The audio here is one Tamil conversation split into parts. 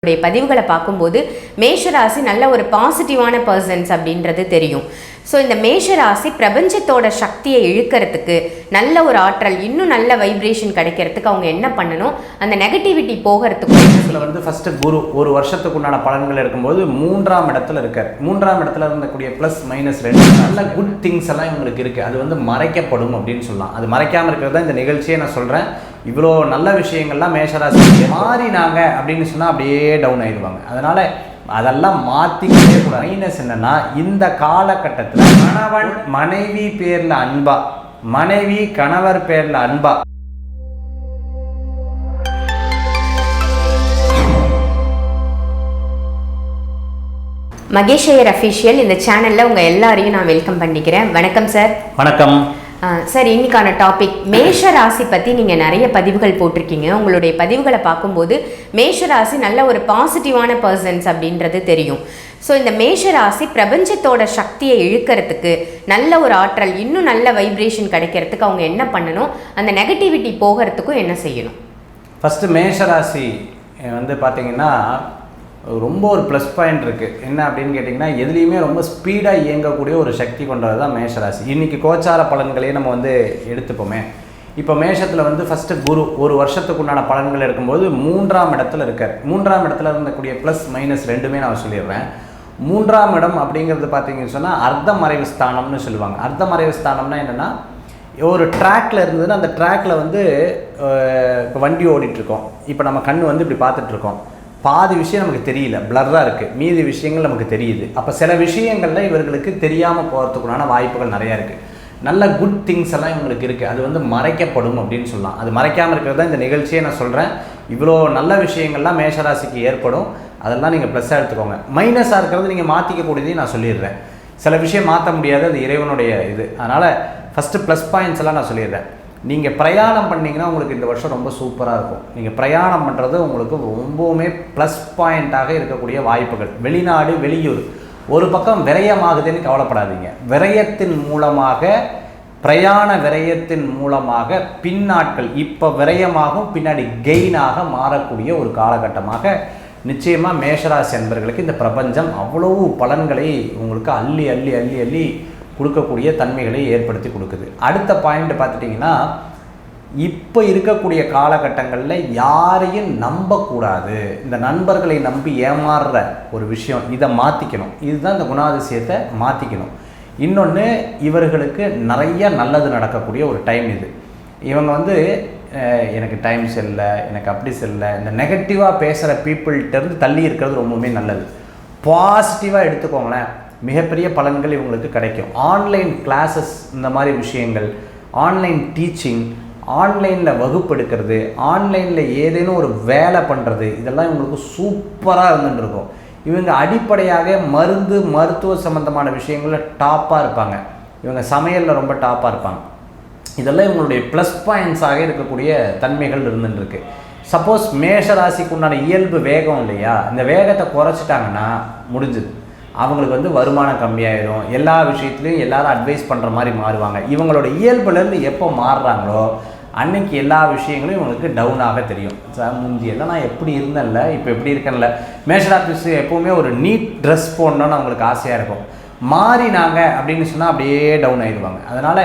பதிவுகளை பார்க்கும்போது மேஷராசி நல்ல ஒரு பாசிட்டிவான பர்சன்ஸ் அப்படின்றது தெரியும். ஸோ இந்த மேஷராசி பிரபஞ்சத்தோட சக்தியை இழுக்கிறதுக்கு நல்ல ஒரு ஆற்றல், இன்னும் நல்ல வைப்ரேஷன் கிடைக்கிறதுக்கு அவங்க என்ன பண்ணணும், அந்த நெகட்டிவிட்டி போகிறதுக்கு இதில் வந்து ஃபஸ்ட்டு குரு ஒரு வருஷத்துக்கு உண்டான பலன்கள் இருக்கும்போது 3ஆம் இடத்துல இருக்கார். 3ஆம் இடத்துல இருந்தக்கூடிய ப்ளஸ் மைனஸ் 2 நல்ல குட் திங்ஸ் எல்லாம் இவங்களுக்கு இருக்குது. அது வந்து மறைக்கப்படும் அப்படின்னு சொல்லலாம். அது மறைக்காமல் இருக்கிறது தான் இந்த நிகழ்ச்சியை நான் சொல்கிறேன். இவ்வளோ நல்ல விஷயங்கள்லாம் மேஷராசி மாறினாங்க அப்படின்னு சொன்னால் அப்படியே டவுன் ஆயிடுவாங்க. அதனால் அதெல்லாம் மாற்றிக்கவே கூடாது. மைனஸ் என்னென்னா, இந்த காலகட்டத்தில் கணவன் மனைவி பேரில் அன்பா, மனைவி கணவர் பேரில் அன்பா, மகேஷ் ஐயர் அஃபிஷியல் இந்த சேனலில் உங்கள் எல்லாரையும் நான் வெல்கம் பண்ணிக்கிறேன். வணக்கம் சார். வணக்கம் சார். இன்னைக்கான டாபிக் மேஷ ராசி பற்றி நீங்கள் நிறைய பதிவுகள் போட்டிருக்கீங்க. உங்களுடைய பதிவுகளை பார்க்கும்போது மேஷ ராசி நல்ல ஒரு பாசிட்டிவான பர்சன்ஸ் அப்படின்றது தெரியும். ஸோ இந்த மேஷ ராசி பிரபஞ்சத்தோட சக்தியை இழுக்கிறதுக்கு நல்ல ஒரு ஆற்றல், இன்னும் நல்ல வைப்ரேஷன் கிடைக்கிறதுக்கு அவங்க என்ன பண்ணணும், அந்த நெகட்டிவிட்டி போகிறதுக்கும் என்ன செய்யணும்? ஃபஸ்ட்டு மேஷராசி வந்து பார்த்திங்கன்னா ரொம்ப ஒரு ப்ளஸ் பாயிண்ட் இருக்குது. என்ன அப்படின்னு கேட்டிங்கன்னா, எதுலேயுமே ரொம்ப ஸ்பீடாக இயங்கக்கூடிய ஒரு சக்தி கொண்டது தான் மேஷராசி. இன்றைக்கி கோச்சார பலன்களையே நம்ம வந்து எடுத்துப்போமே. இப்போ மேஷத்தில் வந்து ஃபஸ்ட்டு குரு ஒரு வருஷத்துக்கு உண்டான பலன்கள் எடுக்கும்போது 3ஆம் இடத்துல இருக்கார். 3ஆம் இடத்துல இருந்தக்கூடிய ப்ளஸ் மைனஸ் 2மே நான் சொல்லிடுறேன். 3ஆம் இடம் அப்படிங்கிறது பார்த்தீங்கன்னு சொன்னால் அர்த்த மறைவு ஸ்தானம்னு சொல்லுவாங்க. அர்த்த மறைவு ஸ்தானம்னா என்னென்னா, ஒரு ட்ராக்கில் இருந்ததுன்னா அந்த ட்ராக்கில் வந்து இப்போ வண்டி ஓடிட்டுருக்கோம். இப்போ நம்ம கண் வந்து இப்படி பார்த்துட்ருக்கோம். பாதி விஷயம் நமக்கு தெரியல, பிளர்ராக இருக்குது. மீதி விஷயங்கள் நமக்கு தெரியுது. அப்போ சில விஷயங்களில் இவர்களுக்கு தெரியாமல் போகிறதுக்குண்டான வாய்ப்புகள் நிறையா இருக்குது. நல்ல குட் திங்ஸ் எல்லாம் இவங்களுக்கு இருக்குது. அது வந்து மறைக்கப்படும் அப்படின்னு சொல்லலாம். அது மறைக்காமல் இருக்கிறது தான் இந்த நிகழ்ச்சியை நான் சொல்கிறேன். இவ்வளோ நல்ல விஷயங்கள்லாம் மேஷராசிக்கு ஏற்படும். அதெல்லாம் நீங்கள் ப்ளஸ்ஸாக எடுத்துக்கோங்க. மைனஸாக இருக்கிறது நீங்கள் மாற்றிக்கக்கூடியதையும் நான் சொல்லிடுறேன். சில விஷயம் மாற்ற முடியாது, அது இறைவனுடைய இது. அதனால் ஃபஸ்ட்டு ப்ளஸ் பாயிண்ட்ஸ் எல்லாம் நான் சொல்லிடுறேன். நீங்கள் பிரயாணம் பண்ணிங்கன்னா உங்களுக்கு இந்த வருஷம் ரொம்ப சூப்பராக இருக்கும். நீங்கள் பிரயாணம் பண்ணுறது உங்களுக்கு ரொம்பவுமே ப்ளஸ் பாயிண்ட்டாக இருக்கக்கூடிய வாய்ப்புகள். வெளிநாடு, வெளியூர், ஒரு பக்கம் விரயமாகுதுன்னு கவலைப்படாதீங்க. விரயத்தின் மூலமாக, பிரயாண விரயத்தின் மூலமாக பின்னாட்கள் இப்போ விரயமாகும், பின்னாடி கெயினாக மாறக்கூடிய ஒரு காலகட்டமாக நிச்சயமாக மேஷராசி என்பர்களுக்கு இந்த பிரபஞ்சம் அவ்வளவு பலன்களை உங்களுக்கு அள்ளி அள்ளி அள்ளி அள்ளி கொடுக்கக்கூடிய தன்மைகளை ஏற்படுத்தி கொடுக்குது. அடுத்த பாயிண்ட் பார்த்துட்டிங்கன்னா, இப்போ இருக்கக்கூடிய காலகட்டங்களில் யாரையும் நம்பக்கூடாது. இந்த நண்பர்களை நம்பி ஏமாறுற ஒரு விஷயம், இதை மாற்றிக்கணும். இதுதான் இந்த குணாதிசயத்தை மாற்றிக்கணும். இன்னொன்று, இவர்களுக்கு நிறைய நல்லது நடக்கக்கூடிய ஒரு டைம் இது. இவங்க வந்து எனக்கு டைம் செல்ல, எனக்கு அப்படி செல்ல, இந்த நெகட்டிவாக பேசுகிற பீப்புள்கிட்டருந்து தள்ளி இருக்கிறது ரொம்பவுமே நல்லது. பாசிட்டிவாக எடுத்துக்கோங்களேன், மிகப்பெரிய பலன்கள் இவங்களுக்கு கிடைக்கும். ஆன்லைன் கிளாஸஸ், இந்த மாதிரி விஷயங்கள், ஆன்லைன் டீச்சிங், ஆன்லைனில் வகுப்பு எடுக்கிறது, ஆன்லைனில் ஏதேனும் ஒரு வேலை பண்ணுறது, இதெல்லாம் இவங்களுக்கு சூப்பராக இருந்துருக்கும். இவங்க அடிப்படையாக மருத்துவ சம்மந்தமான விஷயங்களில் டாப்பாக இருப்பாங்க. இவங்க சமையலில் ரொம்ப டாப்பாக இருப்பாங்க. இதெல்லாம் இவங்களுடைய ப்ளஸ் பாயிண்ட்ஸாக இருக்கக்கூடிய தன்மைகள் இருந்துருக்கு. சப்போஸ் மேஷராசிக்கு உண்டான இயல்பு வேகம் இல்லையா, இந்த வேகத்தை குறைச்சிட்டாங்கன்னா முடிஞ்சுது. அவங்களுக்கு வந்து வருமானம் கம்மியாயிடும். எல்லா விஷயத்துலையும் எல்லாரும் அட்வைஸ் பண்ணுற மாதிரி மாறுவாங்க. இவங்களோட இயல்புலேருந்து எப்போ மாறுறாங்களோ அன்னைக்கு எல்லா விஷயங்களும் இவங்களுக்கு டவுனாக தெரியும். முந்தியெல்லாம் நான் எப்படி இருந்தேன்ல, இப்போ எப்படி இருக்கேன்ல. மேஷராசி எப்போவுமே ஒரு நீட் ட்ரெஸ் போடணுன்னு அவங்களுக்கு ஆசையாக இருக்கும். மாறினாங்க அப்படின்னு சொன்னால் அப்படியே டவுன் ஆகிடுவாங்க. அதனால்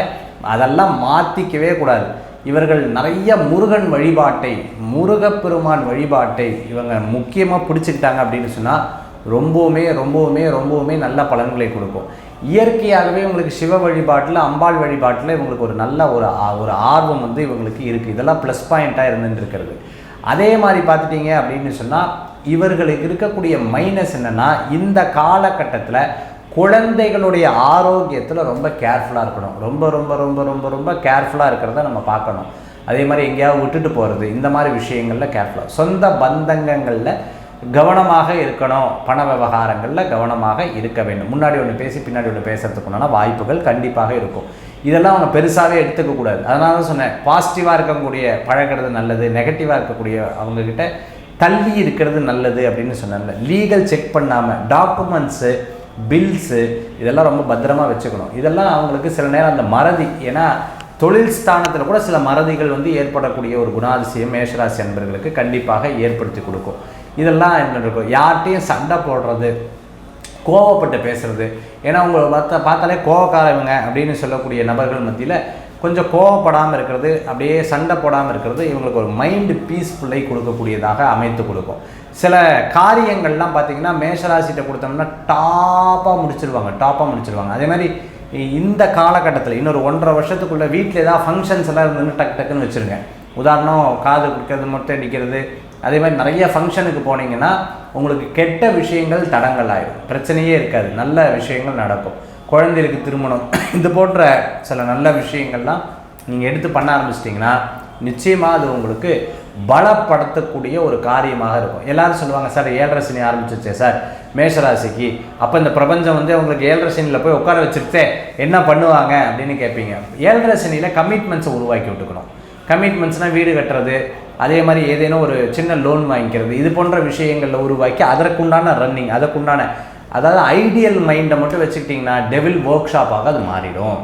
அதெல்லாம் மாற்றிக்கவே கூடாது. இவர்கள் நிறைய முருகன் வழிபாட்டை, முருகப்பெருமான் வழிபாட்டை இவங்க முக்கியமாக பிடிச்சிக்கிட்டாங்க அப்படின்னு சொன்னால் ரொம்பவுமே ரொம்பவுமே ரொம்பவுமே நல்ல பலன்களை கொடுக்கும். இயற்கையாகவே இவங்களுக்கு சிவ வழிபாட்டில், அம்பாள் வழிபாட்டில் இவங்களுக்கு ஒரு நல்ல ஒரு ஆர்வம் வந்து இவங்களுக்கு இருக்குது. இதெல்லாம் ப்ளஸ் பாயிண்ட்டாக இருந்துருக்கிறது. அதே மாதிரி பார்த்துட்டிங்க அப்படின்னு சொன்னால், இவர்களுக்கு இருக்கக்கூடிய மைனஸ் என்னென்னா, இந்த காலகட்டத்தில் குழந்தைகளுடைய ஆரோக்கியத்தில் ரொம்ப கேர்ஃபுல்லாக இருக்கணும். ரொம்ப ரொம்ப ரொம்ப ரொம்ப ரொம்ப கேர்ஃபுல்லாக இருக்கிறத நம்ம பார்க்கணும். அதே மாதிரி எங்கேயாவது விட்டுட்டு போகிறது, இந்த மாதிரி விஷயங்களில் கேர்ஃபுல்லாக, சொந்த பந்தங்களில் கவனமாக இருக்கணும். பண விவகாரங்களில் கவனமாக இருக்க வேண்டும். முன்னாடி ஒன்று பேசி பின்னாடி ஒன்று பேசுறதுக்குண்டான வாய்ப்புகள் கண்டிப்பாக இருக்கும். இதெல்லாம் அவங்க பெருசாகவே எடுத்துக்கக்கூடாது. அதனால தான் சொன்னேன், பாசிட்டிவாக இருக்கக்கூடிய பழகிறது நல்லது, நெகட்டிவாக இருக்கக்கூடிய அவங்கக்கிட்ட தள்ளி இருக்கிறது நல்லது அப்படின்னு சொன்னாங்க. லீகல் செக் பண்ணாமல் டாக்குமெண்ட்ஸு, பில்ஸு இதெல்லாம் ரொம்ப பத்திரமாக வச்சுக்கணும். இதெல்லாம் அவங்களுக்கு சில நேரம் அந்த மறதி, ஏன்னா தொழில் ஸ்தானத்தில் கூட சில மறதிகள் வந்து ஏற்படக்கூடிய ஒரு குணாதிசயம் மேஷராசி அன்பர்களுக்கு கண்டிப்பாக ஏற்படுத்தி கொடுக்கும். இதெல்லாம் என்ன இருக்கும். யார்கிட்டையும் சண்டை போடுறது, கோவப்பட்டு பேசுறது. ஏன்னா உங்களை பார்த்தாலே கோவக்காரவங்க அப்படின்னு சொல்லக்கூடிய நபர்கள் மத்தியில் கொஞ்சம் கோவப்படாமல் இருக்கிறது, அப்படியே சண்டை போடாமல் இருக்கிறது இவங்களுக்கு ஒரு மைண்டு பீஸ்ஃபுல்லை கொடுக்கக்கூடியதாக அமைத்து கொடுக்கும். சில காரியங்கள்லாம் பார்த்திங்கன்னா மேஷராசிட்ட கொடுத்தோம்னா டாப்பாக முடிச்சிருவாங்க. அதே மாதிரி இந்த காலகட்டத்தில் இன்னொரு 1.5 வருஷத்துக்குள்ளே வீட்டில் ஏதாவது ஃபங்க்ஷன்ஸ் எல்லாம் இருந்துன்னு டக்குன்னு வச்சுருங்க. உதாரணம் காது குடிக்கிறது, மொட்டை அடிக்கிறது, அதே மாதிரி நிறைய ஃபங்க்ஷனுக்கு போனீங்கன்னா உங்களுக்கு கெட்ட விஷயங்கள் தடங்கள் ஆகிடும், பிரச்சனையே இருக்காது, நல்ல விஷயங்கள் நடக்கும். குழந்தைகளுக்கு திருமணம், இது போன்ற சில நல்ல விஷயங்கள்லாம் நீங்கள் எடுத்து பண்ண ஆரம்பிச்சிட்டிங்கன்னா நிச்சயமாக அது உங்களுக்கு பலப்படுத்தக்கூடிய ஒரு காரியமாக இருக்கும். எல்லாரும் சொல்லுவாங்க, சார் 7.5 சனி ஆரம்பிச்சிருச்சே சார் மேஷராசிக்கு, அப்போ இந்த பிரபஞ்சம் வந்து உங்களுக்கு 7.5 சனியில் போய் உட்கார வச்சுருச்சே என்ன பண்ணுவாங்க அப்படின்னு கேட்பீங்க. 7.5 சனியில் கமிட்மெண்ட்ஸை உருவாக்கி விட்டுக்கணும். கமிட்மெண்ட்ஸ்னால் வீடு கட்டுறது, அதே மாதிரி ஏதேனும் ஒரு சின்ன லோன் வாங்கிக்கிறது, இது போன்ற விஷயங்களில் உருவாக்கி அதற்குண்டான ரன்னிங், அதாவது ஐடியல் மைண்டை மட்டும் வச்சுக்கிட்டிங்கன்னா டெவில் ஒர்க் ஷாப்பாக அது மாறிடும்.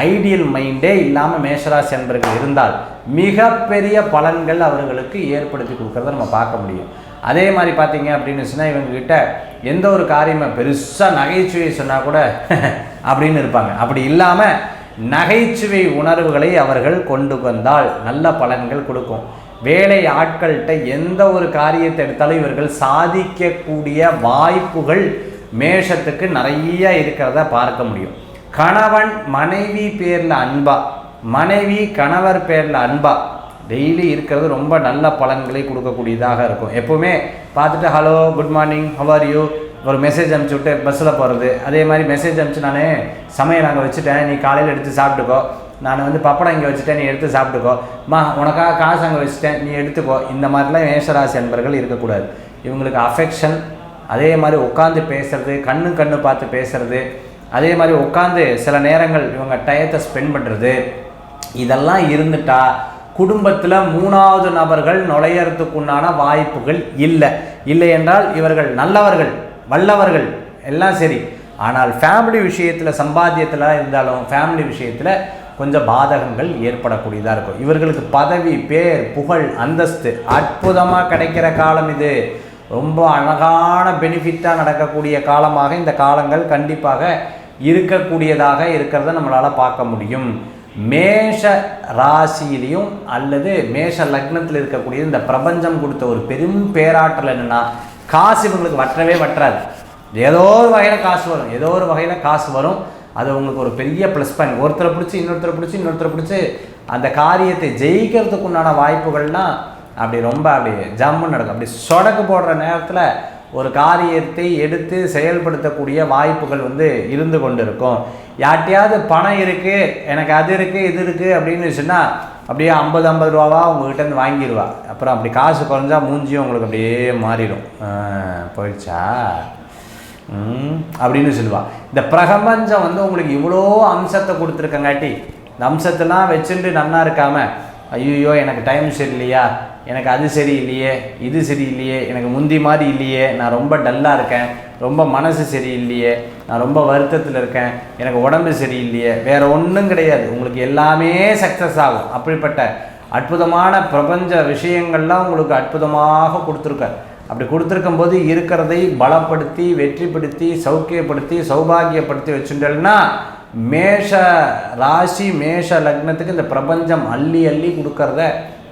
ஐடியல் மைண்டே இல்லாமல் மேஷராசி அன்பர்கள் இருந்தால் மிகப்பெரிய பலன்கள் அவர்களுக்கு ஏற்படுத்தி கொடுக்குறத நம்ம பார்க்க முடியும். அதே மாதிரி பார்த்தீங்க அப்படின்னு சொன்னால் இவங்ககிட்ட எந்த ஒரு காரியமே பெருசாக நகைச்சுவை சொன்னால் கூட அப்படின்னு இருப்பாங்க. அப்படி இல்லாமல் நகைச்சுவை உணர்வுகளை அவர்கள் கொண்டு வந்தால் நல்ல பலன்கள் கொடுக்கும். வேலை ஆட்கள்கிட்ட எந்த ஒரு காரியத்தை எடுத்தாலும் இவர்கள் சாதிக்கக்கூடிய வாய்ப்புகள் மேஷத்துக்கு நிறைய இருக்கிறத பார்க்க முடியும். கணவன் மனைவி பேரில் அன்பா, மனைவி கணவர் பேரில் அன்பா டெய்லி இருக்கிறது ரொம்ப நல்ல பலன்களை கொடுக்கக்கூடியதாக இருக்கும். எப்போவுமே பார்த்துட்டு hello good morning how are you ஒரு மெசேஜ் அனுப்பிச்சி விட்டு பஸ்ஸில் போகிறது. அதே மாதிரி மெசேஜ் அனுப்பிச்சு நான் சமையல் அங்கே வச்சுட்டேன், நீ காலையில் எடுத்து சாப்பிட்டுக்கோ, நான் வந்து பப்படம் இங்கே வச்சுட்டேன், நீ எடுத்து சாப்பிட்டுக்கோ, உனக்காக காசு அங்கே வச்சுட்டேன், நீ எடுத்துக்கோ. இந்த மாதிரிலாம் மேஷராசி அன்பர்கள் இருக்கக்கூடாது. இவங்களுக்கு அஃபெக்ஷன், அதே மாதிரி உட்காந்து பேசுறது, கண்ணு பார்த்து பேசுறது, அதே மாதிரி உட்காந்து சில நேரங்கள் இவங்க டயத்தை ஸ்பெண்ட் பண்ணுறது, இதெல்லாம் இருந்துட்டா குடும்பத்தில் 3வது நபர்கள் நுழையறதுக்குண்டான வாய்ப்புகள் இல்லை என்றால் இவர்கள் நல்லவர்கள், வல்லவர்கள் எல்லாம் சரி. ஆனால் ஃபேமிலி விஷயத்தில் சம்பாத்தியத்தில் இருந்தாலும் ஃபேமிலி விஷயத்தில் கொஞ்சம் பாதகங்கள் ஏற்படக்கூடியதாக இருக்கும். இவர்களுக்கு பதவி, பேர், புகழ், அந்தஸ்து அற்புதமாக கிடைக்கிற காலம் இது. ரொம்ப அழகான பெனிஃபிட்டாக நடக்கக்கூடிய காலமாக இந்த காலங்கள் கண்டிப்பாக இருக்கக்கூடியதாக இருக்கிறத நம்மளால் பார்க்க முடியும். மேஷ ராசியிலையும் அல்லது மேஷ லக்னத்தில் இருக்கக்கூடிய இந்த பிரபஞ்சம் கொடுத்த ஒரு பெரும் பேராற்றல் என்னென்னா, காசு இவங்களுக்கு வற்றாது. ஏதோ ஒரு வகையில் காசு வரும். அது உங்களுக்கு ஒரு பெரிய ப்ளஸ் பாயிண்ட். ஒருத்தரை பிடிச்சி இன்னொருத்தரை பிடிச்சி அந்த காரியத்தை ஜெயிக்கிறதுக்கு உண்டான வாய்ப்புகள்லாம் அப்படி ஜம்முன்னு நடக்கும். அப்படி சொடக்கு போடுற நேரத்தில் ஒரு காரியத்தை எடுத்து செயல்படுத்தக்கூடிய வாய்ப்புகள் இருந்து கொண்டு இருக்கும். யார்ட்டையாவது பணம் இருக்குது, எனக்கு அது இருக்குது இது இருக்குது அப்படின்னு சொன்னால் அப்படியே 50 ரூபாவா உங்கள்கிட்டருந்து வாங்கிடுவா. அப்புறம் அப்படி காசு குறைஞ்சா மூஞ்சியும் உங்களுக்கு அப்படியே மாறிடும். போயிடுச்சா அப்படின்னு சொல்லுவாள். இந்த பிரபஞ்சம் உங்களுக்கு இவ்வளோ அம்சத்தை கொடுத்துருக்கங்காட்டி இந்த அம்சத்தெல்லாம் வச்சுட்டு நன்னா இருக்காமல் ஐயோ எனக்கு டைம் சரியில்லையா, எனக்கு அது சரியில்லையே, இது சரியில்லையே, எனக்கு முந்தி மாதிரி இல்லையே, நான் ரொம்ப டல்லாக இருக்கேன், ரொம்ப மனசு சரியில்லையே, நான் ரொம்ப வருத்தத்தில் இருக்கேன், எனக்கு உடம்பு சரியில்லையே, வேறு ஒன்றும் கிடையாது, உங்களுக்கு எல்லாமே சக்ஸஸ் ஆகும். அப்படிப்பட்ட அற்புதமான பிரபஞ்ச விஷயங்கள்லாம் உங்களுக்கு அற்புதமாக கொடுத்துருக்கார். அப்படி கொடுத்துருக்கும் போது இருக்கிறதை பலப்படுத்தி வெற்றிப்படுத்தி சௌக்கியப்படுத்தி சௌபாகியப்படுத்தி வச்சுட்டேன்னா மேஷ ராசி மேஷ லக்னத்துக்கு இந்த பிரபஞ்சம் அள்ளி கொடுக்கறத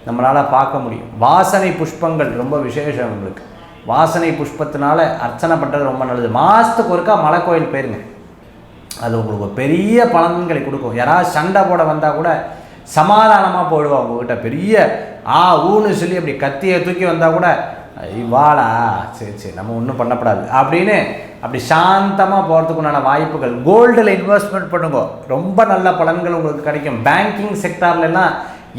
நம்மளால் பார்க்க முடியும். வாசனை புஷ்பங்கள் ரொம்ப விசேஷம். உங்களுக்கு வாசனை புஷ்பத்தினால அர்ச்சனை பண்ணுறது ரொம்ப நல்லது. மாதத்துக்கு ஒருக்கா மலை கோயில் போயிருங்க, அது உங்களுக்கு ஒரு பெரிய பலன்களை கொடுக்கும். யாராவது சண்டை போட வந்தால் கூட சமாதானமாக போயிடுவா. உங்ககிட்ட பெரிய ஊன்னு சொல்லி அப்படி கத்தியை தூக்கி வந்தால் கூட இவாளா சரி நம்ம ஒன்றும் பண்ணப்படாது அப்படின்னு அப்படி சாந்தமாக போகிறதுக்குண்டான வாய்ப்புகள். கோல்டில் இன்வெஸ்ட்மெண்ட் பண்ணுங்க, ரொம்ப நல்ல பலன்கள் உங்களுக்கு கிடைக்கும். பேங்கிங் செக்டார்லாம்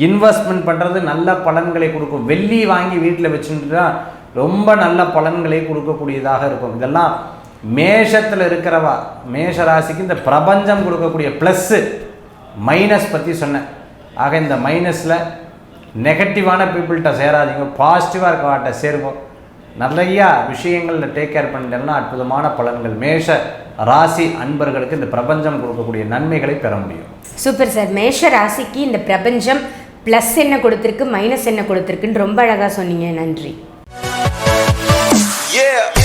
இன்வெஸ்ட்மெண்ட் பண்ணுறது நல்ல பலன்களை கொடுக்கும். வெள்ளி வாங்கி வீட்டில் வச்சுட்டுனா ரொம்ப நல்ல பலன்களை கொடுக்கக்கூடியதாக இருக்கும். இதெல்லாம் மேஷத்தில் இருக்கிறவா மேஷ ராசிக்கு இந்த பிரபஞ்சம் கொடுக்கக்கூடிய ப்ளஸ்ஸு மைனஸ் பற்றி சொன்னேன். ஆக இந்த மைனஸில் நெகட்டிவான பீப்புள்கிட்ட சேராதீங்க, பாசிட்டிவாக இருக்கவாட்ட சேருவோம். நிறையா விஷயங்களில் டேக் கேர் பண்ணிட்டோம்னா அற்புதமான பலன்கள் மேஷ ராசி அன்பர்களுக்கு இந்த பிரபஞ்சம் கொடுக்கக்கூடிய நன்மைகளை பெற முடியும். Super sir. மேஷ ராசிக்கு இந்த பிரபஞ்சம் ப்ளஸ் என்ன கொடுத்துருக்கு மைனஸ் என்ன கொடுத்துருக்குன்னு ரொம்ப அழகாக சொன்னீங்க. நன்றி. Yeah.